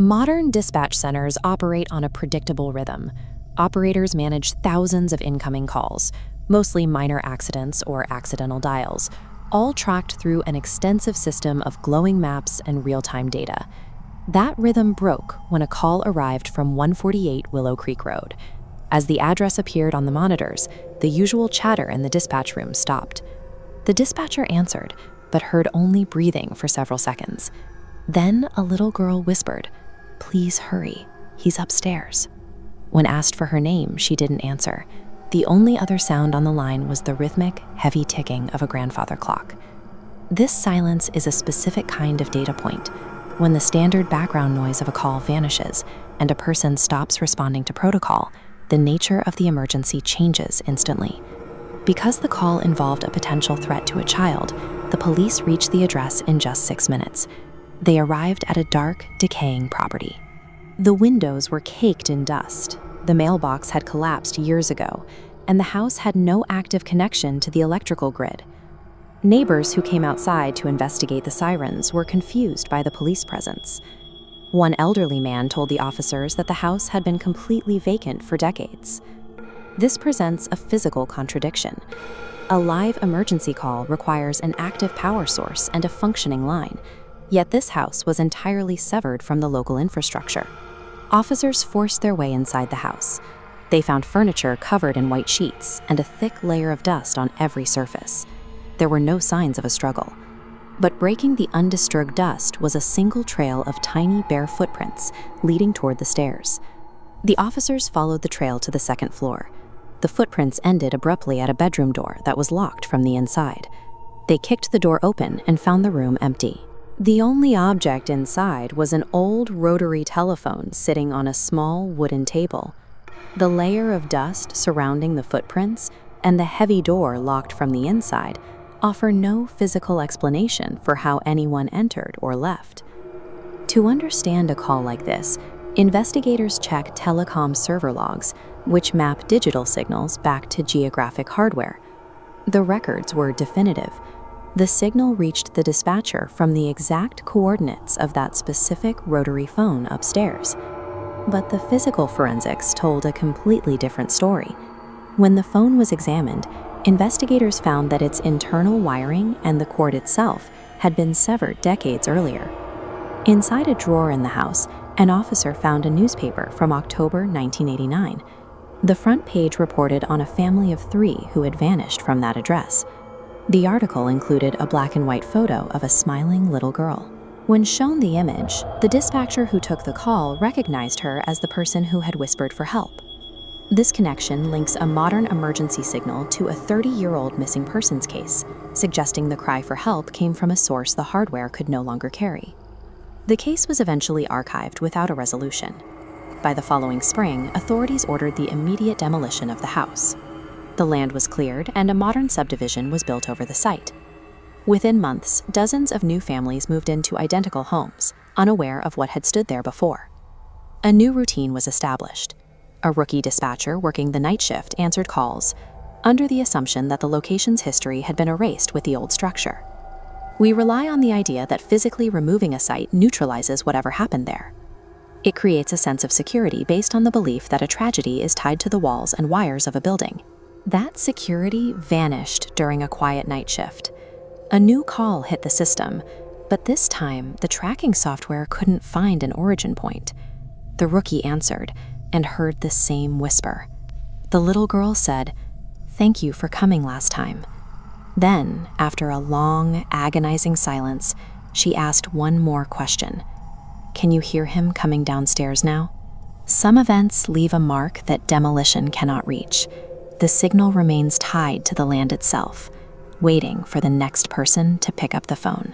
Modern dispatch centers operate on a predictable rhythm. Operators manage thousands of incoming calls, mostly minor accidents or accidental dials, all tracked through an extensive system of glowing maps and real-time data. That rhythm broke when a call arrived from 148 Willow Creek Road. As the address appeared on the monitors, the usual chatter in the dispatch room stopped. The dispatcher answered, but heard only breathing for several seconds. Then a little girl whispered, "Please hurry, he's upstairs." When asked for her name, she didn't answer. The only other sound on the line was the rhythmic, heavy ticking of a grandfather clock. This silence is a specific kind of data point. When the standard background noise of a call vanishes and a person stops responding to protocol, the nature of the emergency changes instantly. Because the call involved a potential threat to a child, the police reached the address in just 6 minutes. They arrived at a dark, decaying property. The windows were caked in dust. The mailbox had collapsed years ago, and the house had no active connection to the electrical grid. Neighbors who came outside to investigate the sirens were confused by the police presence. One elderly man told the officers that the house had been completely vacant for decades. This presents a physical contradiction. A live emergency call requires an active power source and a functioning line, yet this house was entirely severed from the local infrastructure. Officers forced their way inside the house. They found furniture covered in white sheets and a thick layer of dust on every surface. There were no signs of a struggle. But breaking the undisturbed dust was a single trail of tiny bare footprints leading toward the stairs. The officers followed the trail to the second floor. The footprints ended abruptly at a bedroom door that was locked from the inside. They kicked the door open and found the room empty. The only object inside was an old rotary telephone sitting on a small wooden table. The layer of dust surrounding the footprints and the heavy door locked from the inside offer no physical explanation for how anyone entered or left. To understand a call like this, investigators check telecom server logs, which map digital signals back to geographic hardware. The records were definitive. The signal reached the dispatcher from the exact coordinates of that specific rotary phone upstairs. But the physical forensics told a completely different story. When the phone was examined, investigators found that its internal wiring and the cord itself had been severed decades earlier. Inside a drawer in the house, an officer found a newspaper from October 1989. The front page reported on a family of 3 who had vanished from that address. The article included a black and white photo of a smiling little girl. When shown the image, the dispatcher who took the call recognized her as the person who had whispered for help. This connection links a modern emergency signal to a 30-year-old missing persons case, suggesting the cry for help came from a source the hardware could no longer carry. The case was eventually archived without a resolution. By the following spring, authorities ordered the immediate demolition of the house. The land was cleared and a modern subdivision was built over the site. Within months, dozens of new families moved into identical homes, unaware of what had stood there before. A new routine was established. A rookie dispatcher working the night shift answered calls, under the assumption that the location's history had been erased with the old structure. We rely on the idea that physically removing a site neutralizes whatever happened there. It creates a sense of security based on the belief that a tragedy is tied to the walls and wires of a building. That security vanished during a quiet night shift. A new call hit the system, but this time the tracking software couldn't find an origin point. The rookie answered and heard the same whisper. The little girl said, "Thank you for coming last time." Then, after a long, agonizing silence, she asked one more question. "Can you hear him coming downstairs now?" Some events leave a mark that demolition cannot reach. The signal remains tied to the land itself, waiting for the next person to pick up the phone.